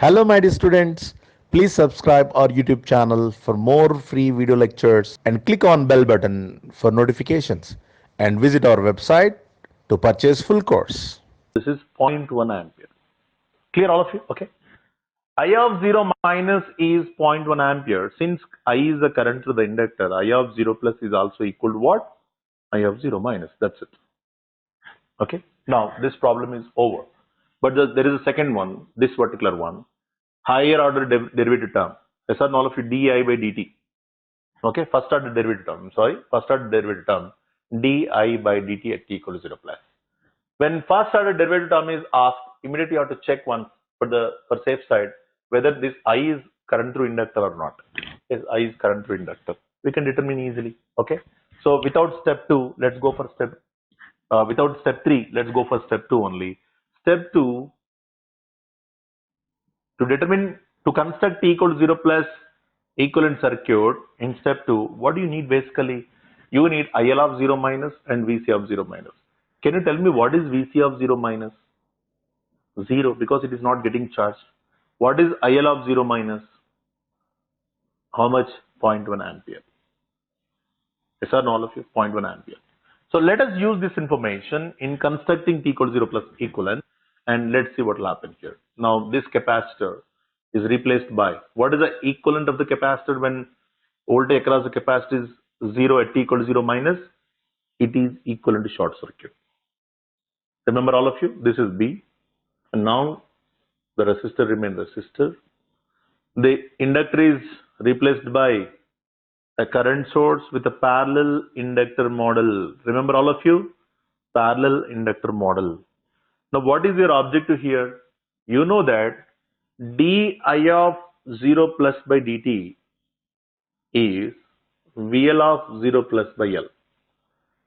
Hello, my dear students. Please subscribe our YouTube channel for more free video lectures and click on bell button for notifications and visit our website to purchase full course. This is zero point 0.1 ampere. Clear all of you? Okay. I of 0 minus is zero point 0.1 ampere. Since I is the current through the inductor, I of 0 plus is also equal to what? I of 0 minus. That's it. Okay. Now this problem is over. But there is a second one, this particular one. Higher order derivative term. Yes or no, all of you, di by dt. Okay. First order derivative term. First order derivative term. di by dt at t equal to 0 plus. When first order derivative term is asked, immediately you have to check once for safe side whether this I is current through inductor or not. Yes, I is current through inductor. We can determine easily. Okay. So without step 2, let's go for step. Without step 3, let's go for step 2 only. Step 2, to construct T equal to 0 plus equivalent circuit in step 2, what do you need basically? You need IL of 0 minus and VC of 0 minus. Can you tell me what is VC of 0 minus? 0, because it is not getting charged. What is IL of 0 minus? How much? 0.1 ampere. Yes or no, all of you? 0.1 ampere. So let us use this information in constructing T equal to 0 plus equivalent, and let's see what will happen here. Now this capacitor is replaced by, what is the equivalent of the capacitor when voltage across the capacitor is 0 at T equal to 0 minus? It is equivalent to short circuit. Remember all of you, this is B, and now the resistor remains resistor. The inductor is replaced by a current source with a parallel inductor model. Remember all of you? Parallel inductor model. Now what is your objective here? You know that di of 0 plus by dt is VL of 0 plus by L.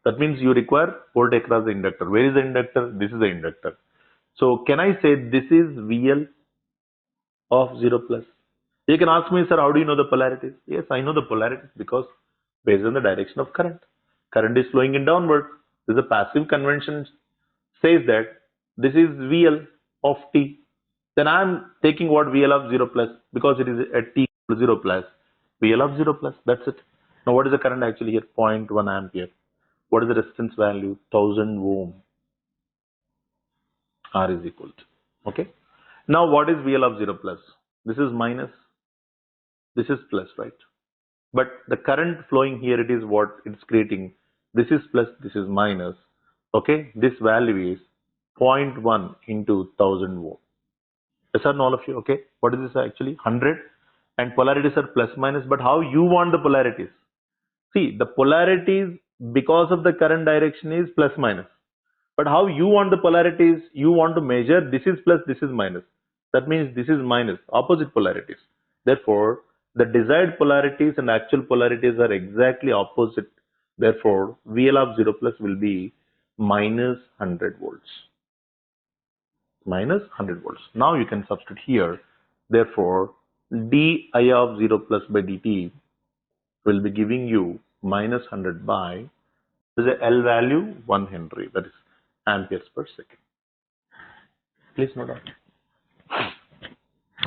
That means you require voltage across the inductor. Where is the inductor? This is the inductor. So can I say this is VL of 0 plus? You can ask me, sir, how do you know the polarities? Yes, I know the polarities because based on the direction of current. Current is flowing in downward. This is a passive convention says that this is VL of T. Then I am taking what VL of 0 plus because it is at T equal to 0 plus. VL of 0 plus, that's it. Now what is the current actually here? 0.1 ampere. What is the resistance value? 1000 ohm. R is equal to. Okay. Now what is VL of 0 plus? This is minus. This is plus, right? But the current flowing here, it is what it's creating. This is plus, this is minus. Okay, this value is 0.1 into 1000 ohm. Yes or no, all of you? Okay, what is this actually? 100, and polarities are plus minus, but how you want the polarities? See, the polarities because of the current direction is plus minus. But how you want the polarities? You want to measure this is plus, this is minus. That means this is minus, opposite polarities. Therefore, the desired polarities and actual polarities are exactly opposite. Therefore, VL of 0 plus will be minus 100 volts. Minus 100 volts. Now you can substitute here. Therefore, di of 0 plus by dt will be giving you minus 100 by, is a L value 1 Henry, that is amperes per second. Please note down.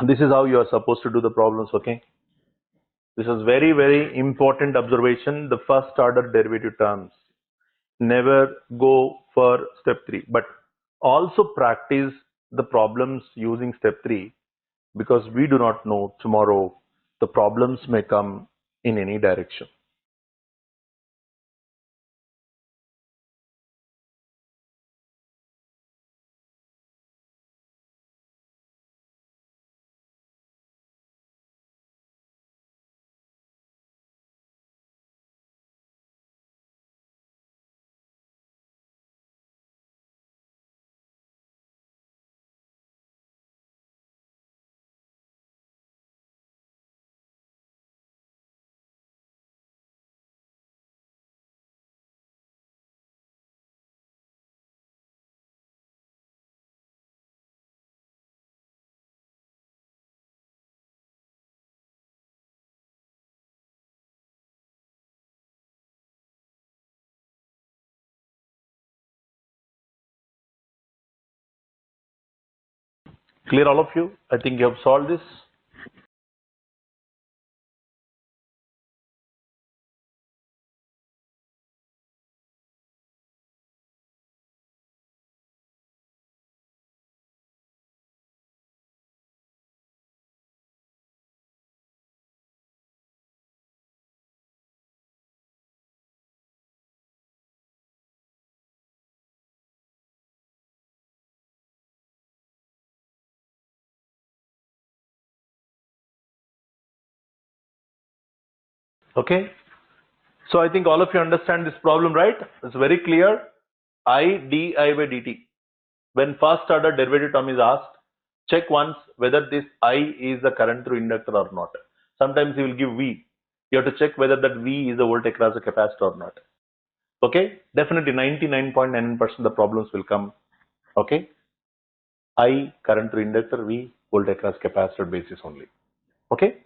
This is how you are supposed to do the problems, okay? This is very, very important observation. The first order derivative terms. Never go for step 3, but also practice the problems using step 3 because we do not know tomorrow the problems may come in any direction. Clear all of you? I think you have solved this. Okay. So I think all of you understand this problem, right? It's very clear. I di by dt. When first order derivative term is asked, check once whether this I is the current through inductor or not. Sometimes he will give V. You have to check whether that V is the voltage across the capacitor or not. Okay, definitely 99.9% the problems will come. Okay, I current through inductor, V voltage across capacitor basis only. Okay,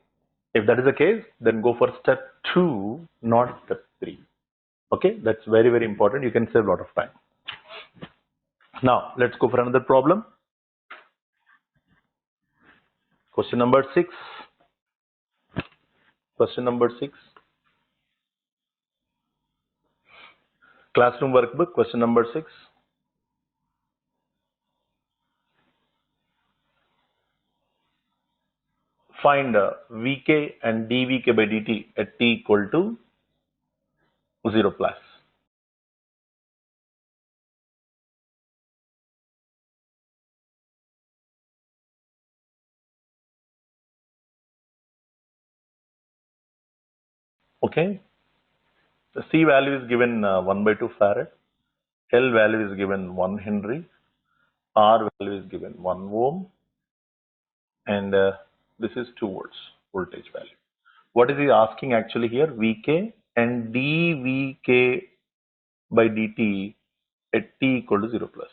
if that is the case, then go for step 2, not step 3. Okay, that's very, very important. You can save a lot of time. Now, let's go for another problem. Question number 6. Question number 6. Classroom workbook, question number 6. Find Vk and dVk by dt at t equal to 0 plus. Okay, the C value is given 1 by 2 farad, L value is given 1 Henry, R value is given 1 ohm, and this is 2 volts voltage value. What is he asking actually here? Vk and dVk by dt at t equal to 0 plus.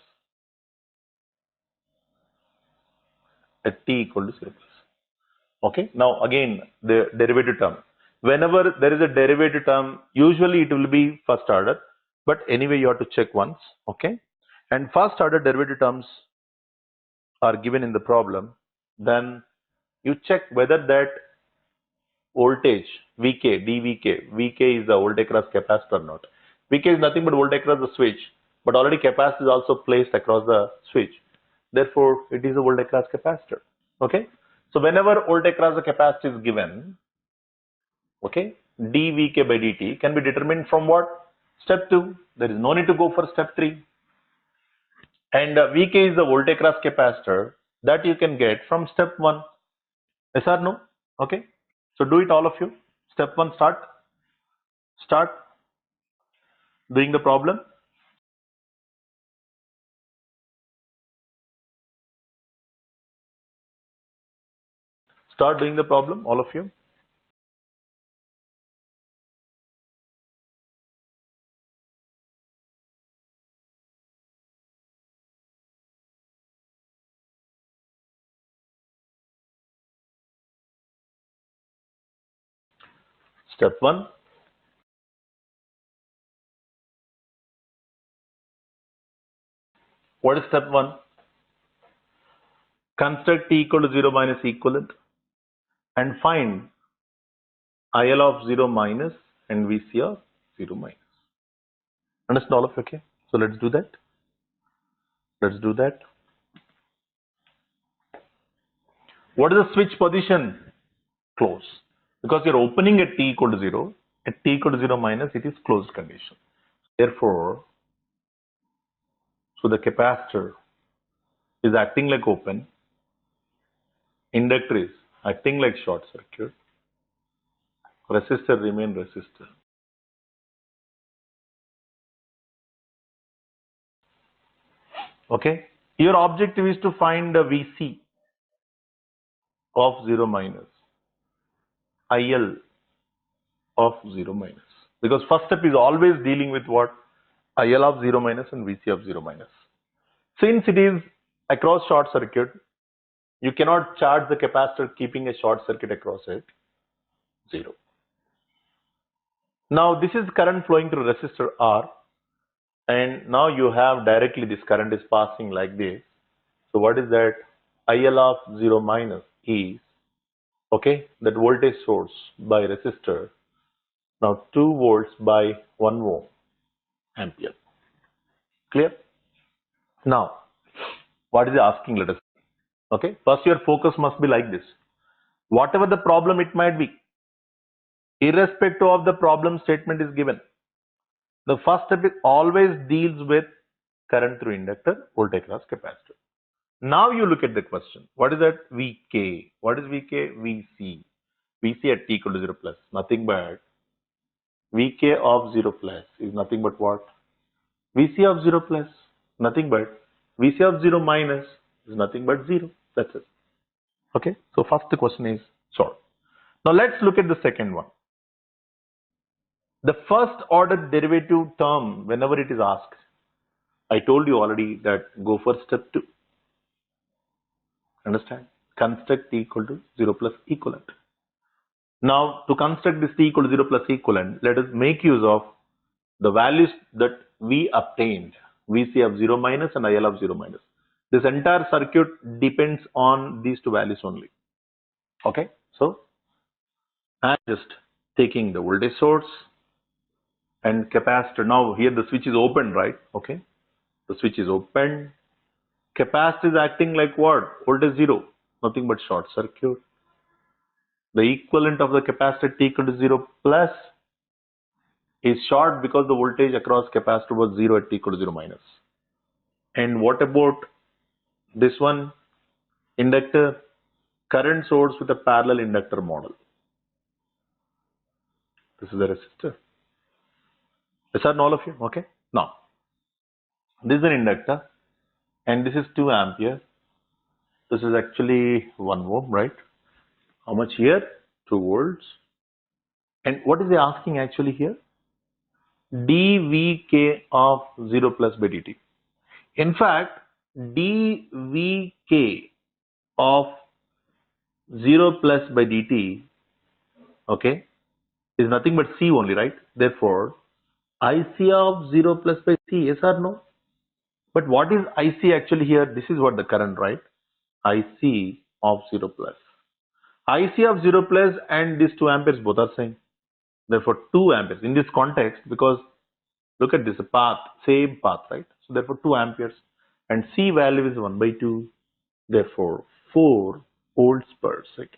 At t equal to 0 plus. Okay, now again the derivative term. Whenever there is a derivative term, usually it will be first order, but anyway you have to check once. Okay, and first order derivative terms are given in the problem, then you check whether that voltage Vk, dVk, Vk is the voltage across capacitor or not. Vk is nothing but voltage across the switch, but already capacitor is also placed across the switch. Therefore, it is a voltage across capacitor. Okay, so whenever voltage across the capacitor is given, okay, dVk by dt can be determined from what? Step 2. There is no need to go for step 3. And Vk is the voltage across capacitor that you can get from step 1. Yes or no? Okay. So do it all of you. Step 1, start. Start doing the problem. Start doing the problem, all of you. Step 1. What is step 1? Construct T equal to 0 minus equivalent and find IL of 0 minus and VC of 0 minus. Understand all of you? Okay. So let's do that. Let's do that. What is the switch position? Close. Because you're opening at T equal to 0, at T equal to 0 minus, it is closed condition. Therefore, so the capacitor is acting like open, inductor is acting like short circuit, resistor remain resistor. Okay. Your objective is to find the VC of 0 minus, IL of 0 minus. Because first step is always dealing with what? IL of 0 minus and VC of 0 minus. Since it is across short circuit, you cannot charge the capacitor keeping a short circuit across it, 0. Now this is current flowing through resistor R, and now you have directly this current is passing like this. So what is that? IL of 0 minus is, okay, that voltage source by resistor, now 2 volts by 1 ohm ampere. Clear? Now, what is it asking? Let us see. Okay, first your focus must be like this. Whatever the problem it might be, irrespective of the problem statement is given, the first step is always deals with current through inductor, voltage across capacitor. Now you look at the question. What is that? Vk. What is Vk? Vc. Vc at t equal to 0 plus. Nothing but Vk of 0 plus is nothing but what? Vc of 0 plus. Nothing but Vc of 0 minus is nothing but 0. That's it. Okay. So first the question is solved. Now let's look at the second one. The first order derivative term, whenever it is asked, I told you already that go for step 2. Understand? Construct t equal to 0 plus equivalent. Now, to construct this t equal to 0 plus equivalent, let us make use of the values that we obtained, Vc of 0 minus and IL of 0 minus. This entire circuit depends on these two values only. Okay, so I'm just taking the voltage source and capacitor. Now here the switch is open, right? Okay, the switch is open. Capacitor is acting like what? Voltage 0, nothing but short circuit. The equivalent of the capacitor t equal to 0 plus is short because the voltage across capacitor was 0 at t equal to 0 minus. And what about this one? Inductor, current source with a parallel inductor model. This is the resistor. Yes or no, all of you? Okay. Now, this is an inductor and this is 2 ampere. This is actually 1 ohm, right? How much here? 2 volts. And what is he asking actually here? dVk of 0 plus by dt. In fact, dVk of 0 plus by dt, okay, is nothing but C only, right? Therefore, IC of 0 plus by C, yes or no? But what is IC actually here? This is what the current, right? IC of 0 plus. IC of 0 plus and these 2 amperes both are same. Therefore, 2 amperes in this context, because look at this path, same path, right? So therefore 2 amperes and C value is 1 by 2. Therefore 4 volts per second.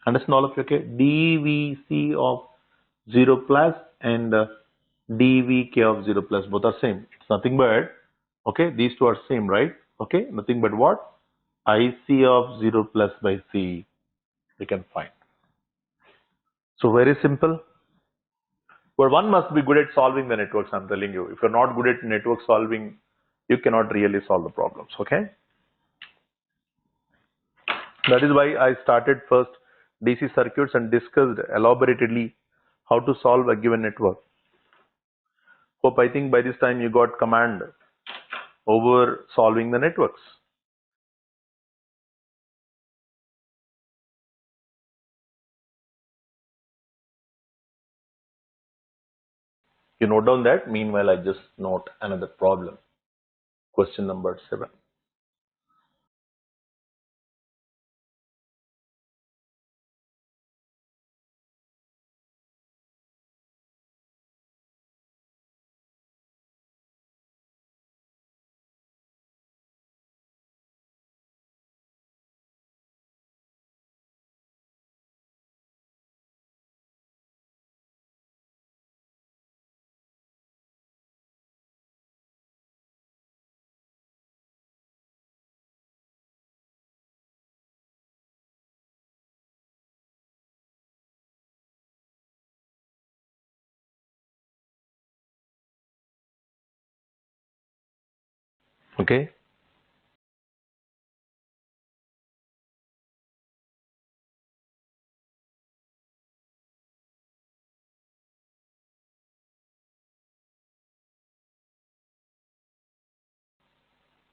Understand all of you? Okay. dVc of 0 plus and dVk of 0 plus both are same. It's nothing but, okay, these two are same, right? Okay, nothing but what? IC of 0 plus by C we can find. So very simple. But one must be good at solving the networks, I'm telling you. If you're not good at network solving, you cannot really solve the problems, okay? That is why I started first DC circuits and discussed elaboratedly how to solve a given network. Hope I think by this time you got command over solving the networks. You note down that. Meanwhile, I just note another problem. Question number 7. Okay.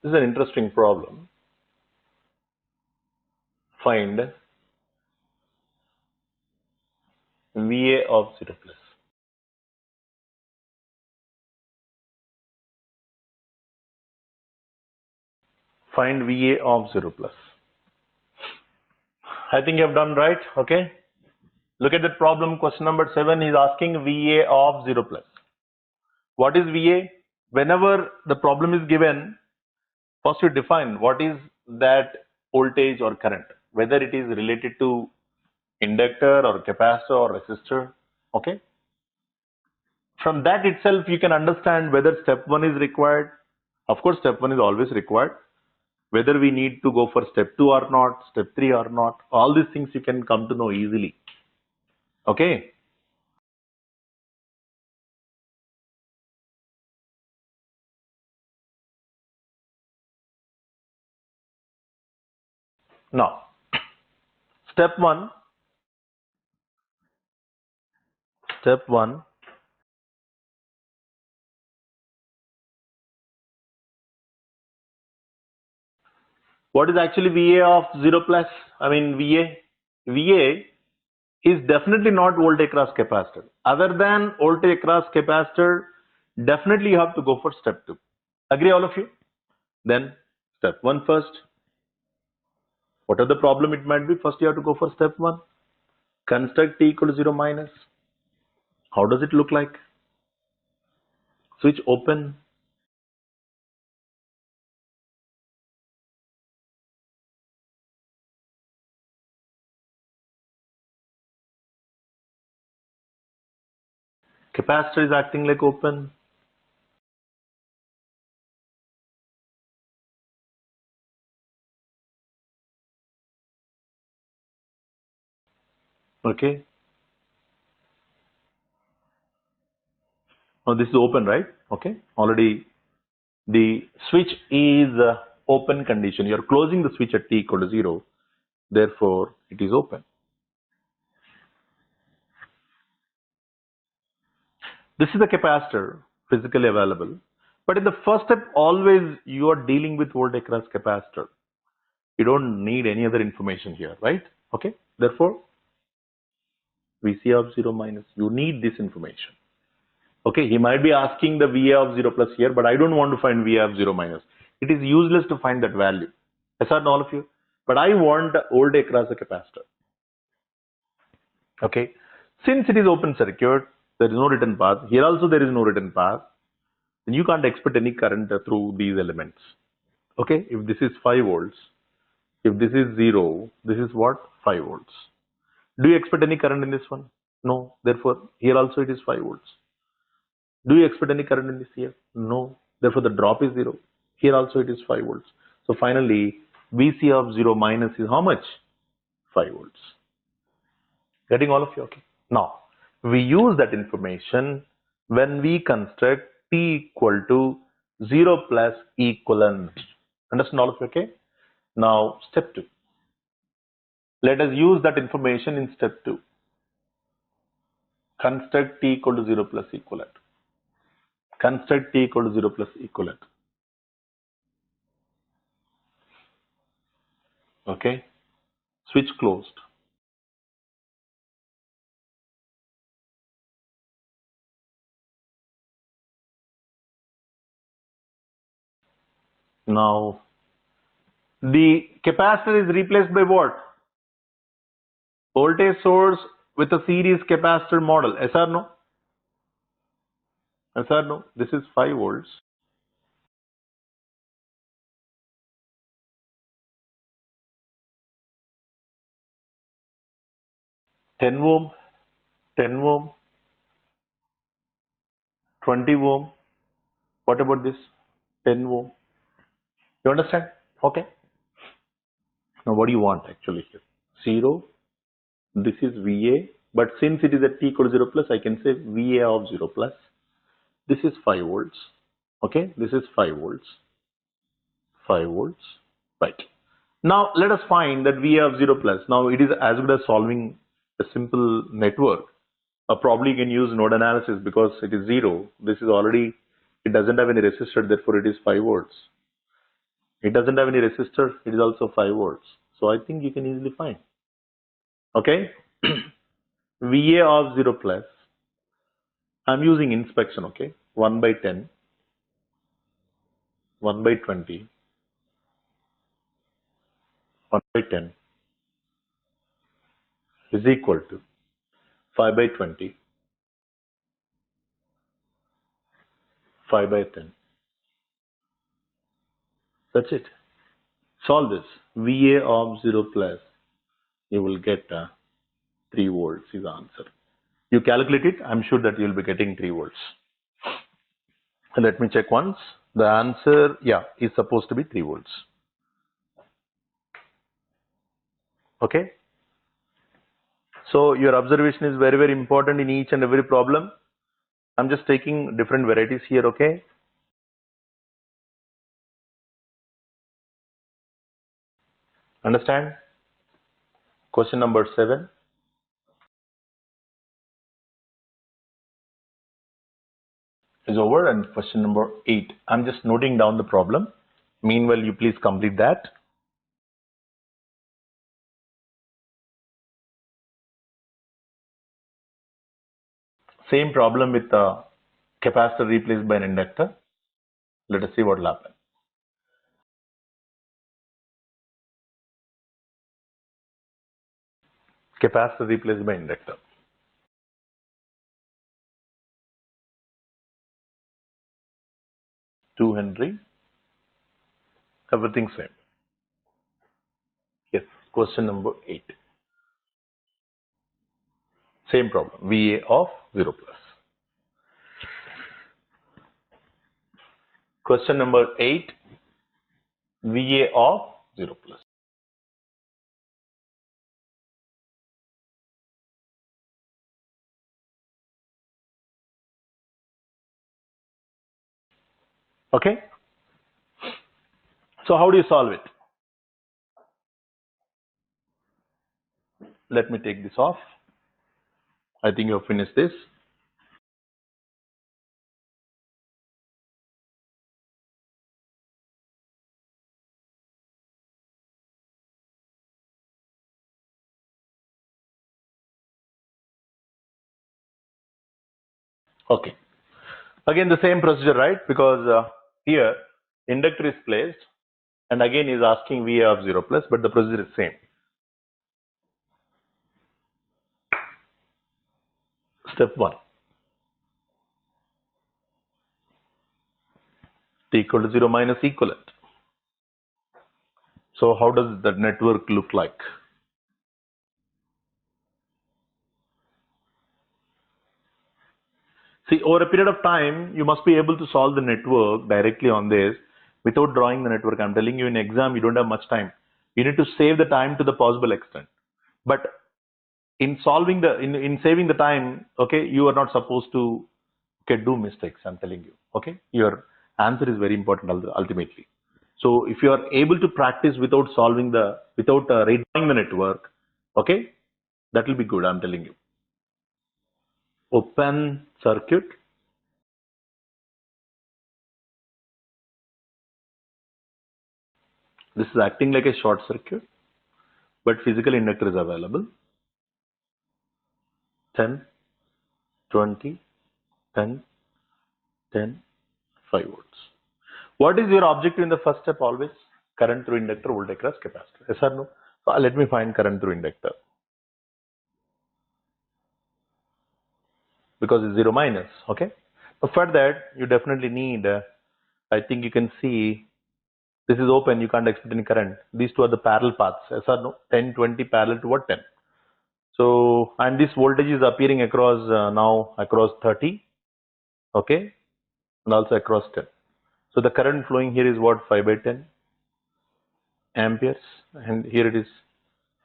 This is an interesting problem. Find VA of 0 plus. Find VA of 0 plus. I think you have done right. Okay. Look at that problem. Question number 7 is asking VA of 0 plus. What is VA? Whenever the problem is given, first you define what is that voltage or current, whether it is related to inductor or capacitor or resistor. Okay. From that itself, you can understand whether step 1 is required. Of course, step 1 is always required. Whether we need to go for step 2 or not, step 3 or not, all these things you can come to know easily. Okay. Now, step 1. Step 1. What is actually VA of 0 plus? I mean VA. VA is definitely not voltage across capacitor. Other than voltage across capacitor, definitely you have to go for step 2. Agree all of you? Then step 1 first. Whatever the problem it might be, first you have to go for step 1. Construct T equal to 0 minus. How does it look like? Switch open. Capacitor is acting like open. Okay. Now this is open, right? Okay. Already the switch is open condition. You are closing the switch at T equal to 0. Therefore, it is open. This is the capacitor physically available. But in the first step, always you are dealing with voltage across capacitor. You don't need any other information here, right? Okay. Therefore, VC of 0 minus. You need this information. Okay. He might be asking the VA of 0 plus here, but I don't want to find VA of 0 minus. It is useless to find that value. Yes or no, all of you? But I want the voltage across the capacitor. Okay. Since it is open circuit, there is no written path. Here also there is no written path. Then you can't expect any current through these elements. Okay. If this is 5 volts, if this is 0, this is what? 5 volts. Do you expect any current in this one? No. Therefore, here also it is 5 volts. Do you expect any current in this here? No. Therefore, the drop is 0. Here also it is 5 volts. So finally, VC of 0 minus is how much? 5 volts. Getting all of you? Okay. Now, we use that information when we construct T equal to 0 plus equivalent. Understand all of you? Okay. Now, step 2. Let us use that information in step 2. Construct T equal to 0 plus equivalent. Construct T equal to 0 plus equivalent. Okay. Switch closed. Now, the capacitor is replaced by what? Voltage source with a series capacitor model. Yes or no? Yes or no? This is 5 volts. 10 ohm, 10 ohm, 20 ohm. What about this? 10 ohm. You understand? Okay. Now, what do you want actually here? 0. This is VA. But since it is at T equal to 0 plus, I can say VA of 0 plus. This is 5 volts. Okay. This is 5 volts. 5 volts. Right. Now, let us find that VA of 0 plus. Now, it is as good as solving a simple network. Probably you can use node analysis because it is 0. This is already, it doesn't have any resistor, therefore it is 5 volts. It doesn't have any resistor, it is also 5 volts. So I think you can easily find. Okay. VA of 0 plus. I'm using inspection, okay. 1 by 10, 1 by 20, 1 by 10 is equal to 5 by 20, 5 by 10. That's it. Solve this. VA of 0 plus, you will get 3 volts is the answer. You calculate it, I'm sure that you will be getting 3 volts. Let me check once. The answer, yeah, is supposed to be 3 volts. Okay. So your observation is very, very important in each and every problem. I'm just taking different varieties here, okay. Understand? Question number 7. Is over, and question number 8. I'm just noting down the problem. Meanwhile, you please complete that. Same problem with the capacitor replaced by an inductor. Let us see what will happen. Capacitor replaced by inductor. 2 Henry. Everything same. Yes. Question number 8. Same problem. VA of 0 plus. Question number 8. VA of 0 plus. Okay. So how do you solve it? Let me take this off. I think you have finished this. Okay. Again the same procedure, right? Because here inductor is placed and again is asking VA of 0 plus, but the procedure is same. Step 1. T equal to 0 minus equivalent. So how does the network look like? See, over a period of time, you must be able to solve the network directly on this without drawing the network. I'm telling you, in exam, you don't have much time. You need to save the time to the possible extent. But in solving the, in saving the time, okay, you are not supposed to do mistakes. I'm telling you, okay. Your answer is very important ultimately. So if you are able to practice without solving the, without redrawing the network, okay, that will be good. I'm telling you. Open circuit. This is acting like a short circuit, but physical inductor is available. 10, 20, 10, 10, 5 volts. What is your objective in the first step always? Current through inductor, voltage across capacitor. Yes or no? So let me find current through inductor. Because it's 0 minus, okay? But for that, you definitely need, I think you can see, this is open, you can't expect any current. These two are the parallel paths. Yes or no? 10, 20 parallel to what? 10. So, and this voltage is appearing across now across 30, okay, and also across 10. So the current flowing here is what? 5 by 10 amperes, and here it is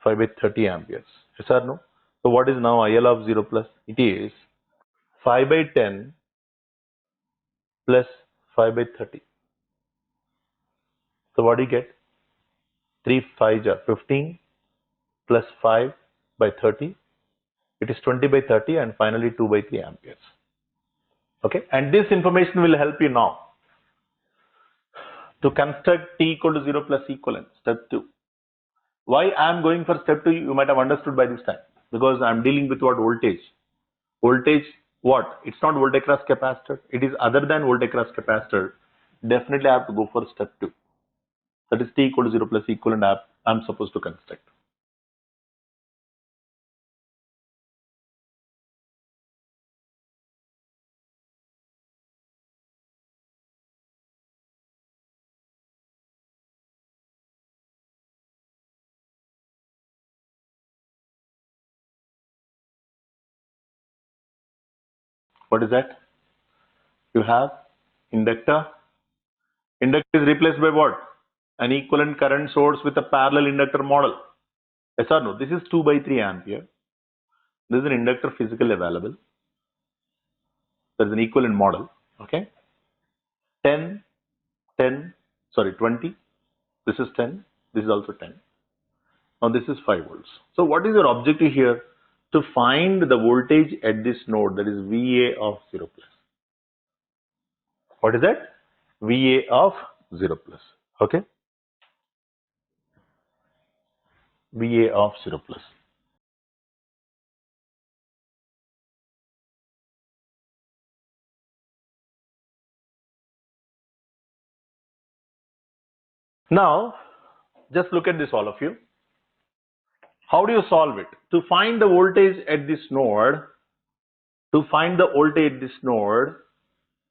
5 by 30 amperes. Yes or no? So what is now IL of 0 plus? It is 5 by 10 plus 5 by 30. So what do you get? 3 5s are 15 plus 5 by 30. It is 20 by 30 and finally 2 by 3 amperes. Okay, and this information will help you now to construct T equal to 0 plus equivalent. Step 2. Why I am going for step 2, you might have understood by this time, because I am dealing with what? Voltage. Voltage, what? It's not voltage across capacitor. It is other than voltage across capacitor. Definitely I have to go for step 2. That is T equal to 0 plus equivalent. I'm supposed to construct. What is that? You have inductor. Inductor is replaced by what? An equivalent current source with a parallel inductor model. Yes or no? This is 2 by 3 ampere. This is an inductor physically available. There is an equivalent model. Okay. 10, 10, sorry, 20. This is 10. This is also 10. Now this is 5 volts. So what is your objective here? To find the voltage at this node, that is VA of 0 plus. What is that? VA of 0 plus. Okay. VA of 0 plus. Now, just look at this, all of you. How do you solve it? To find the voltage at this node,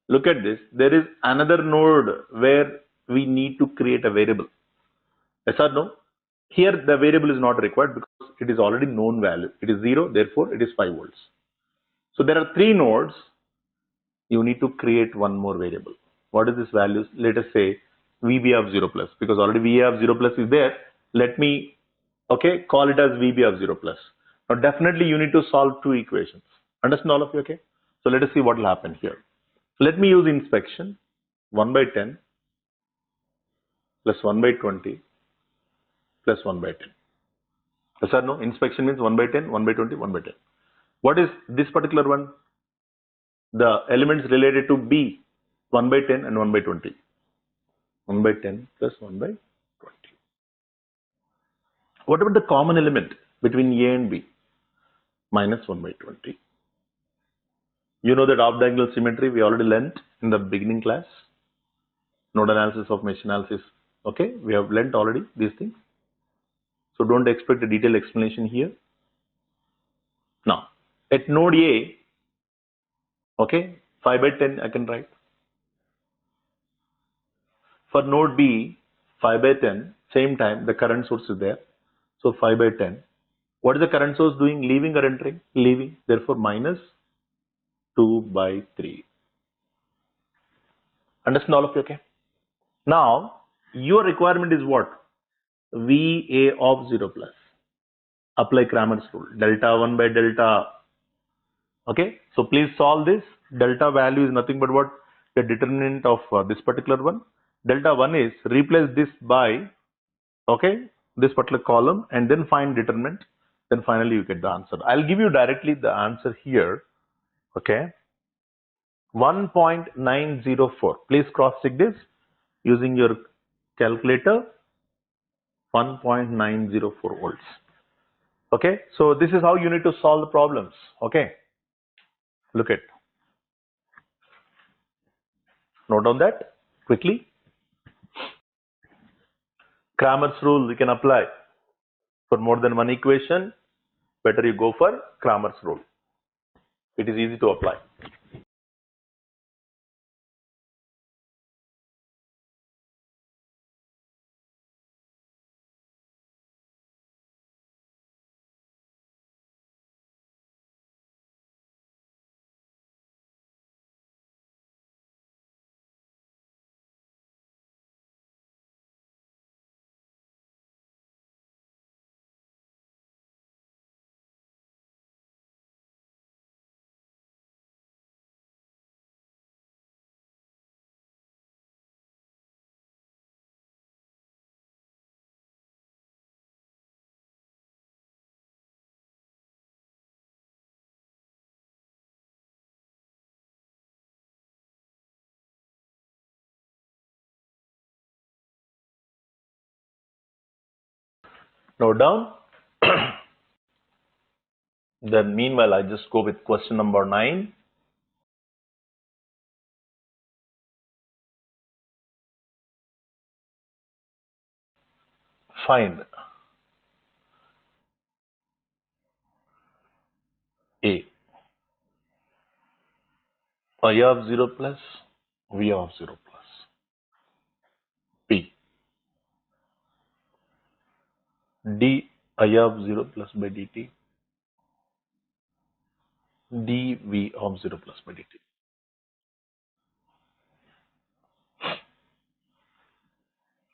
look at this. There is another node where we need to create a variable. Yes or no? Here the variable is not required because it is already known value. It is 0, therefore it is 5 volts. So there are 3 nodes. You need to create one more variable. What is this value? Let us say VB of 0 plus, because already VA of 0 plus is there. Let me call it as VB of 0 plus. Now definitely you need to solve 2 equations. Understand all of you? Okay. So let us see what will happen here. Let me use inspection 1 by 10 plus 1 by 20 plus 1 by 10. Yes or no? Inspection means 1 by 10, 1 by 20, 1 by 10. What is this particular one? The elements related to B, 1 by 10 and 1 by 20. 1 by 10 plus 1 by 20. What about the common element between A and B? Minus 1 by 20. You know that off-diagonal symmetry we already learnt in the beginning class. Node analysis of mesh analysis. Okay, we have learnt already these things. So don't expect a detailed explanation here. Now, at node A, 5 by 10 I can write. For node B, 5 by 10, same time the current source is there. So 5 by 10. What is the current source doing? Leaving or entering? Leaving. Therefore minus 2 by 3. Understand all of you? Okay. Now your requirement is what? VA of 0 plus. Apply Cramer's rule. Delta 1 by delta. Okay. So please solve this. Delta value is nothing but what? The determinant of this particular one. Delta 1 is replace this by this particular column and then find determinant. Then finally you get the answer. I'll give you directly the answer here. Okay. 1.904. Please cross check this using your calculator. 1.904 volts. Okay. So this is how you need to solve the problems. Okay. Look at. Note down that quickly. Cramer's rule we can apply for more than one equation. Better you go for Cramer's rule. It is easy to apply. Note down. Then meanwhile I just go with question number 9. Find I of 0 plus V of 0 plus P d I of 0 plus by dt dV of 0 plus by dt.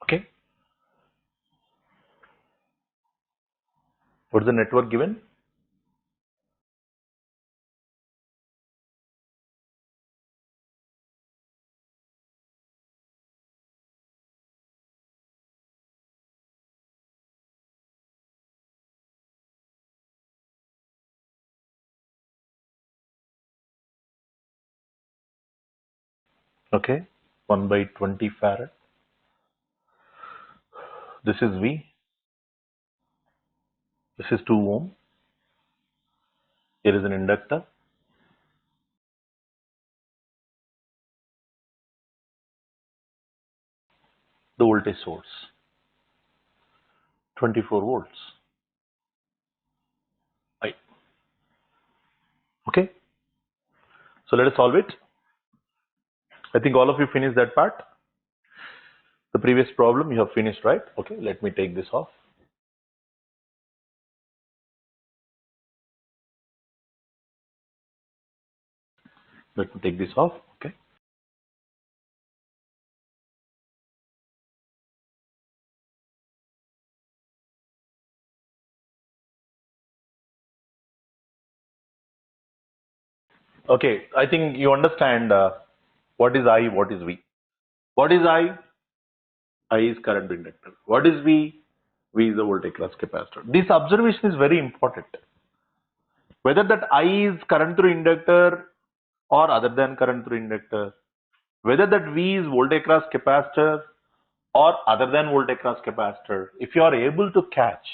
Okay. What is the network given? Okay. 1 by 20 farad. This is V. This is 2 ohm. Here is an inductor. The voltage source 24 volts. I. Okay. So let us solve it. I think all of you finished that part. The previous problem you have finished, right? Okay. Let me take this off. Let me take this off. Okay. Okay. I think you understand what is I, what is V. What is I? I is current to inductor. What is V? V is the voltage across capacitor. This observation is very important. Whether that I is current through inductor or other than current through inductor, whether that V is voltage across capacitor or other than voltage across capacitor, if you are able to catch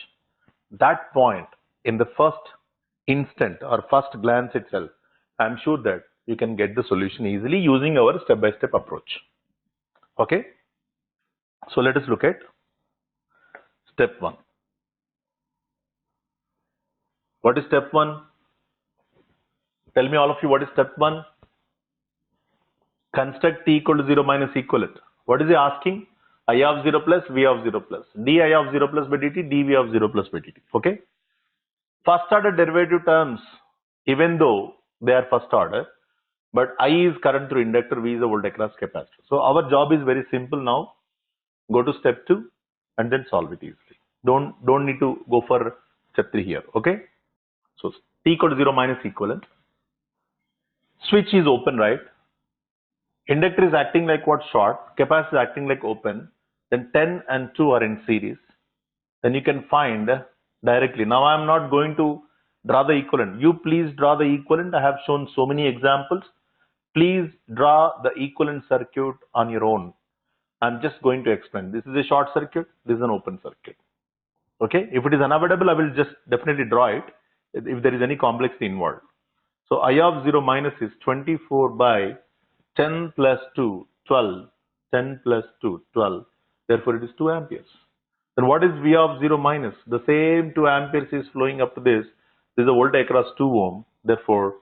that point in the first instant or first glance itself, I'm sure that you can get the solution easily using our step-by-step approach. Okay, so let us look at step 1. What is step 1? Tell me all of you, what is step 1? Construct T equal to 0 minus equivalent. What is he asking? I of 0 plus V of 0 plus di of 0 plus by dt dV of 0 plus by dt. Okay. First order derivative terms, even though they are first order, but I is current through inductor, V is the voltage across capacitor. So our job is very simple now. Go to step 2 and then solve it easily. Don't need to go for step 3 here. Okay. So T equal to 0 minus equivalent. Switch is open, right? Inductor is acting like what? Short. Capacitor is acting like open. Then 10 and 2 are in series. Then you can find directly. Now I am not going to draw the equivalent. You please draw the equivalent. I have shown so many examples. Please draw the equivalent circuit on your own. I'm just going to explain. This is a short circuit. This is an open circuit. Okay. If it is unavoidable, I will just definitely draw it if there is any complexity involved. So I of 0 minus is 24 by 10 plus 2, 12. 10 plus 2, 12. Therefore, it is 2 amperes. Then what is V of 0 minus? The same 2 amperes is flowing up to this. This is a voltage across 2 ohm. Therefore,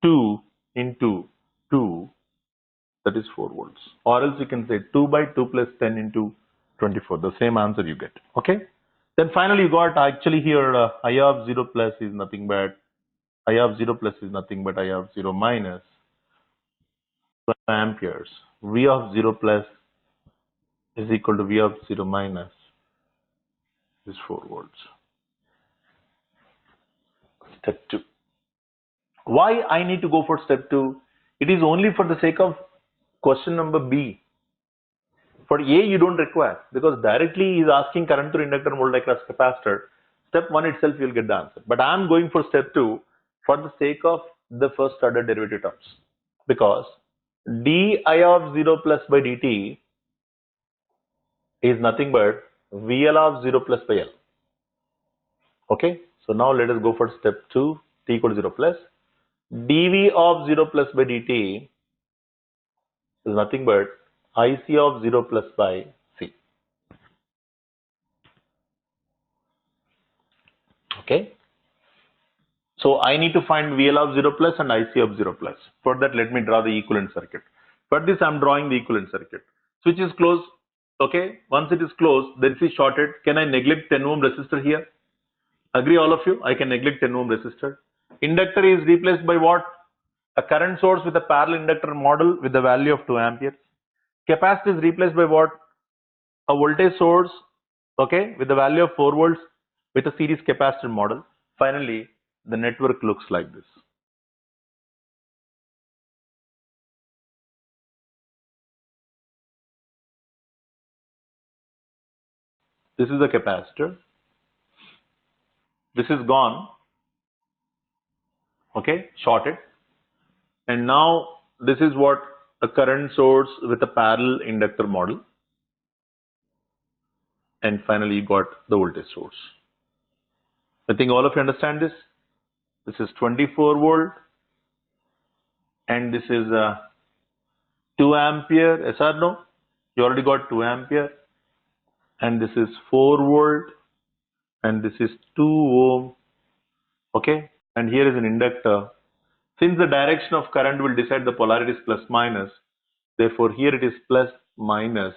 2 into 2, that is 4 volts. Or else you can say 2 by 2 plus 10 into 24. The same answer you get. Okay. Then finally, you got actually here I of 0 plus is nothing but I of 0 plus is nothing but I of 0 minus 12 amperes. V of 0 plus is equal to V of 0 minus is 4 volts. Step 2. Why I need to go for step 2? It is only for the sake of question number B. For A, you don't require, because directly he is asking current through inductor and voltage across capacitor. Step 1 itself you will get the answer. But I am going for step 2 for the sake of the first order derivative terms. Because di of 0 plus by dt is nothing but VL of 0 plus by L. Okay. So now let us go for step 2, t equal to 0 plus. dV of 0 plus by dt is nothing but IC of 0 plus by C. Okay. So I need to find VL of 0 plus and IC of 0 plus. For that, let me draw the equivalent circuit. For this, I'm drawing the equivalent circuit. Switch is closed. Okay. Once it is closed, then it is shorted. Can I neglect 10 ohm resistor here? Agree all of you? I can neglect 10 ohm resistor. Inductor is replaced by what? A current source with a parallel inductor model with the value of 2 amperes. Capacitor is replaced by what? A voltage source, okay, with the value of 4 volts with a series capacitor model. Finally, the network looks like this. This is the capacitor. This is gone, okay, shorted. And now this is what a current source with a parallel inductor model. And finally, you got the voltage source. I think all of you understand this. This is 24 volt and this is 2 ampere. Yes or no? You already got 2 ampere. And this is 4 volt and this is 2 ohm. Okay. And here is an inductor. Since the direction of current will decide the polarities plus minus, therefore here it is plus minus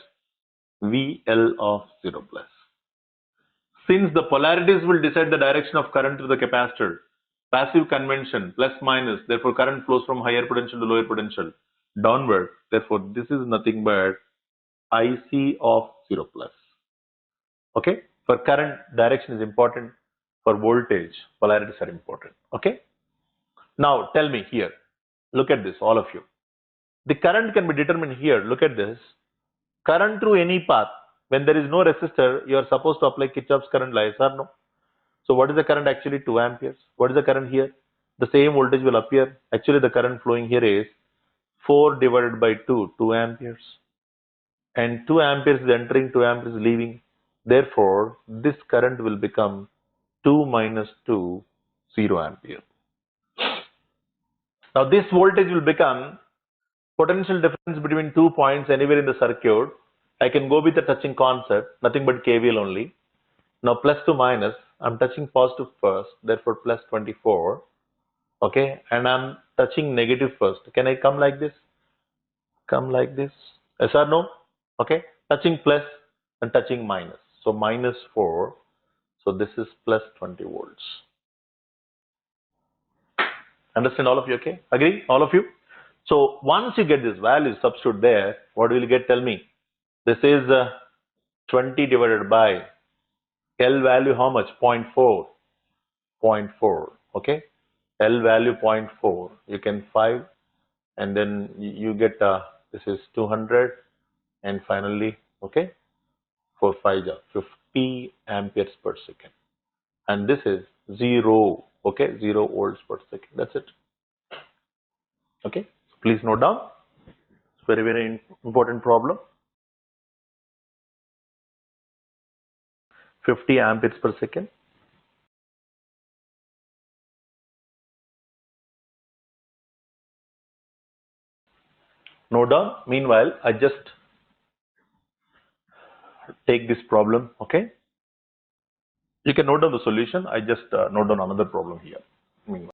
VL of 0 plus. Since the polarities will decide the direction of current to the capacitor, passive convention plus minus, therefore current flows from higher potential to lower potential downward. Therefore this is nothing but IC of 0 plus. Okay. For current, direction is important. For voltage, polarities are important. Okay. Now tell me here, look at this, all of you. The current can be determined here. Look at this. Current through any path. When there is no resistor, you are supposed to apply Kirchhoff's current law, yes or no? So what is the current actually? 2 amperes. What is the current here? The same voltage will appear. Actually the current flowing here is 4 divided by 2, 2 amperes. And 2 amperes is entering, 2 amperes is leaving. Therefore, this current will become 2 minus 2, 0 ampere. Now this voltage will become potential difference between 2 points anywhere in the circuit. I can go with the touching concept, nothing but KVL only. Now plus to minus, I'm touching positive first, therefore plus 24. Okay, and I'm touching negative first. Can I come like this? Come like this? Yes or no? Okay, touching plus and touching minus. So minus 4. So this is plus 20 volts. Understand all of you? Okay, agree all of you? So once you get this value, substitute there, what will you get? Tell me. This is 20 divided by L value how much? 0.4. 0.4. Okay. L value 0.4. You can 5 and then you get this is 200 and finally, okay, for 5 50 amperes per second. And this is 0. Okay. 0 volts per second. That's it. Okay. So please note down. It's very, very important problem. 50 amperes per second. Note down. Meanwhile, I just take this problem. Okay. You can note down the solution. I just note down another problem here. Meanwhile.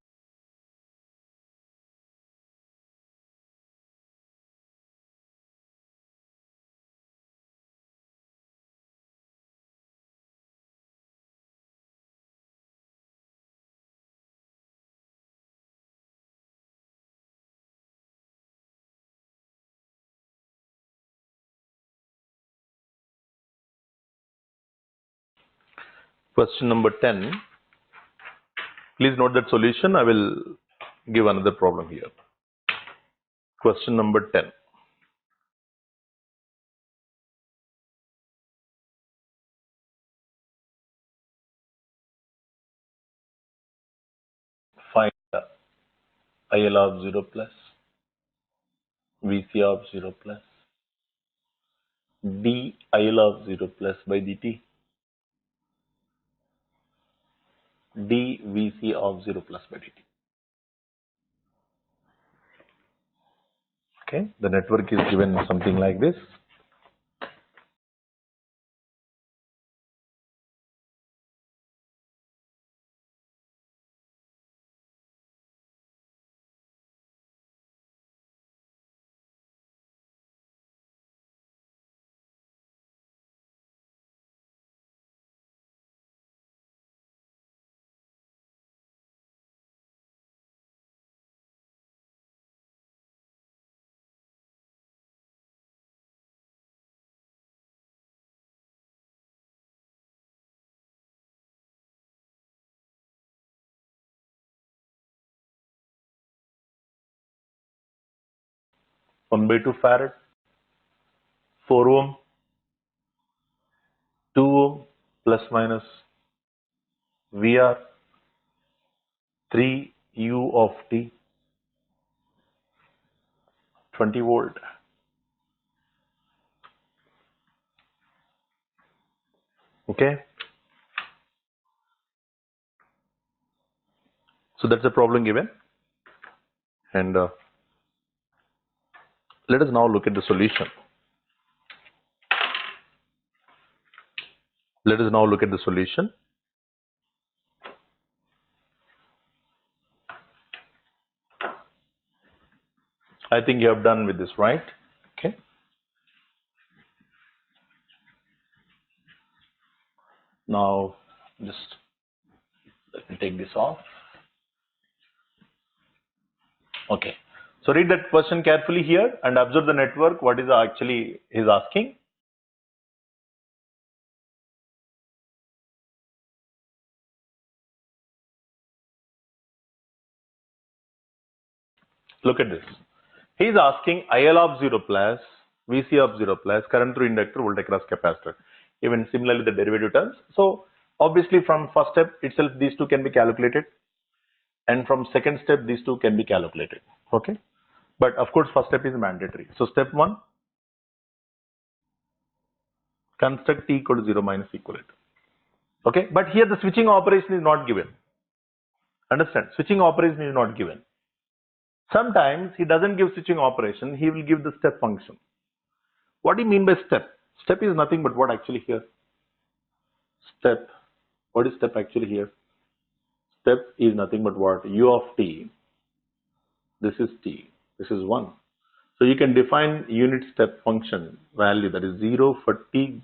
Question number 10. Please note that solution. I will give another problem here. Question number 10. Find IL of 0 plus, VC of 0 plus, d IL of 0 plus by dt, d VC of 0 plus by dt. Okay, the network is given something like this. 1 by 2 farad, 4 ohm, 2 ohm plus minus VR, 3 U of t, 20 volt. Okay. So that's the problem given. And let us now look at the solution. Let us now look at the solution. I think you have done with this, right? Okay. Now, just let me take this off. Okay. So read that question carefully here and observe the network. What is actually is asking? Look at this. He is asking IL of 0 plus, VC of 0 plus, current through inductor, voltage across capacitor. Even similarly the derivative terms. So obviously from first step itself these two can be calculated, and from second step these two can be calculated. Okay. But of course first step is mandatory. So step 1, construct T equal to 0 minus equivalent. Okay. But here the switching operation is not given. Understand? Switching operation is not given. Sometimes he doesn't give switching operation, he will give the step function. What do you mean by step? Step is nothing but what actually here? Step. What is step actually here? Step is nothing but what? U of t. This is t. This is 1. So you can define unit step function value, that is 0 for t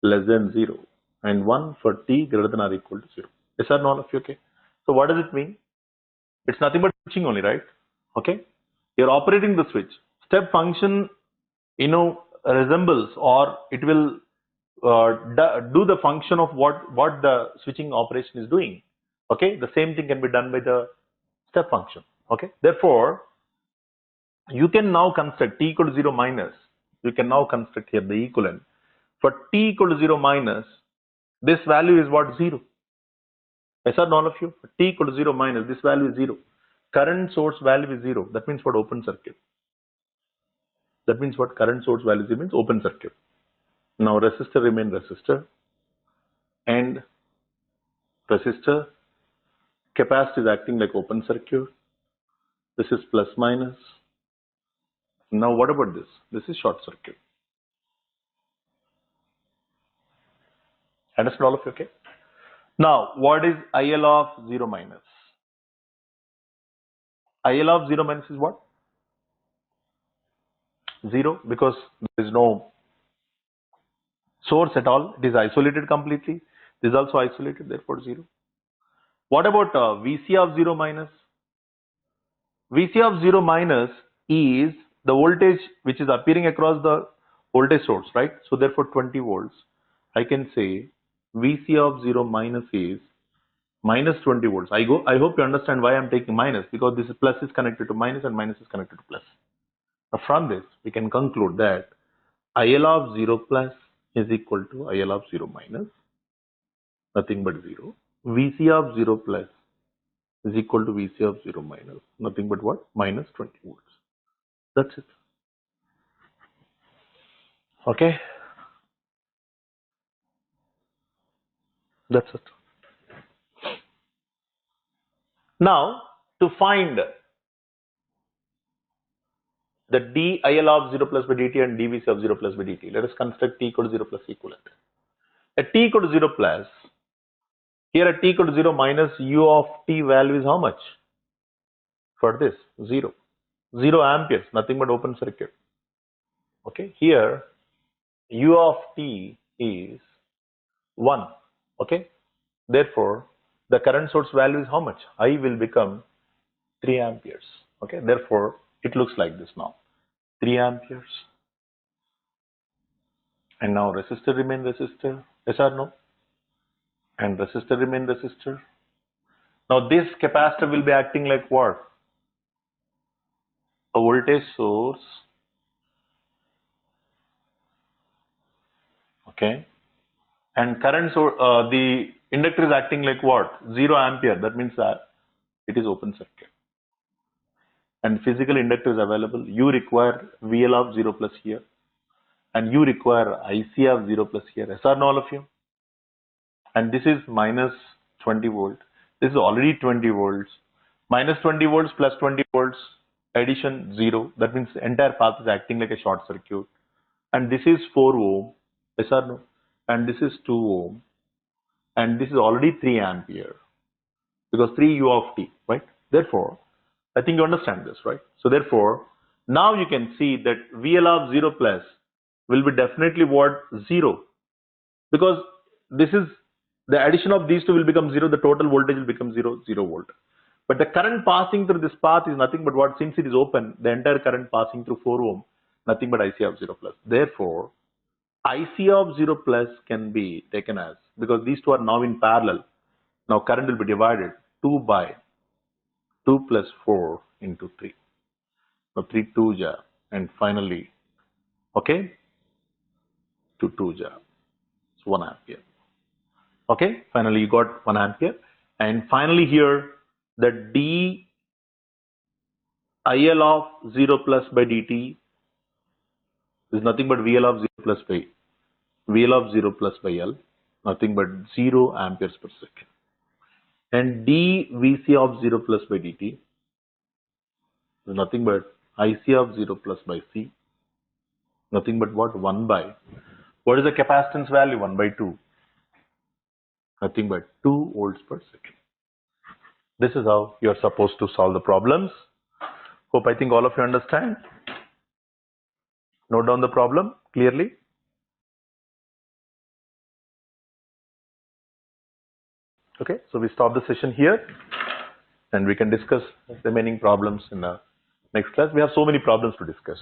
less than 0 and 1 for t greater than or equal to 0. Yes or no, all of you? Okay. So what does it mean? It's nothing but switching only, right? Okay. You're operating the switch. Step function, resembles, or it will do the function of what the switching operation is doing. Okay. The same thing can be done by the step function. Okay. Therefore, you can now construct t equal to 0 minus. You can now construct here the equivalent. For t equal to 0 minus, this value is what? 0. Yes or no, all of you? For t equal to 0 minus, this value is 0. Current source value is 0. That means what? Open circuit. That means what? Current source value is 0 means open circuit. Now resistor remain resistor, and resistor, capacitor is acting like open circuit. This is plus minus. Now what about this? This is short circuit. Understand all of you? Okay. Now what is IL of 0 minus? IL of 0 minus is what? 0, because there is no source at all. It is isolated completely. This is also isolated, therefore 0. What about VC of 0 minus? VC of 0 minus is the voltage which is appearing across the voltage source, right? So therefore 20 volts. I can say VC of 0 minus is minus 20 volts. I hope you understand why I'm taking minus, because this plus is connected to minus and minus is connected to plus. Now from this we can conclude that IL of 0 plus is equal to IL of 0 minus, nothing but 0. VC of 0 plus is equal to VC of 0 minus, nothing but what? Minus 20 volts. That's it. Okay. That's it. Now, to find the DIL of 0 plus by dt and dVC of 0 plus by dt, let us construct t equal to 0 plus equivalent. At t equal to 0 plus, here at t equal to 0 minus u of t value is how much? For this, 0. 0 amperes, nothing but open circuit. Okay, here u of t is 1. Okay, therefore, the current source value is how much? I will become 3 amperes. Okay, therefore, it looks like this now. 3 amperes. And now resistor remain resistor. Yes or no? And resistor remain resistor. Now this capacitor will be acting like what? A voltage source Okay. And current, so the inductor is acting like what? 0 ampere. That means that it is open circuit. And physical inductor is available. You require VL of 0 plus here. And you require IC of 0 plus here. Yes or no, all of you? And this is minus 20 volt. This is already 20 volts. Minus 20 volts plus 20 volts, addition 0. That means the entire path is acting like a short circuit. And this is 4 ohm. Yes or no? And this is 2 ohm. And this is already 3 ampere. Because 3 u of t, right? Therefore, I think you understand this, right? So therefore, now you can see that VL of 0 plus will be definitely what? 0. Because this is the addition of these two will become 0, the total voltage will become 0 volt. But the current passing through this path is nothing but what? Since it is open, the entire current passing through 4 ohm, nothing but IC of 0 plus. Therefore, IC of 0 plus can be taken as, because these two are now in parallel, now current will be divided 2 by 2 plus 4 into 3. Now 3 2 ja, and finally, okay, 2 2 ja, it's 1 ampere. Okay, finally you got 1 ampere. And finally here, the d IL of 0 plus by dt is nothing but VL of 0 plus by VL of 0 plus by L, nothing but 0 amperes per second. And d VC of 0 plus by dt is nothing but IC of 0 plus by C, nothing but what? 1 by, what is the capacitance value? 1 by 2, nothing but 2 volts per second. This is how you are supposed to solve the problems. Hope I think all of you understand. Note down the problem clearly. Okay, so we stop the session here and we can discuss remaining problems in the next class. We have so many problems to discuss.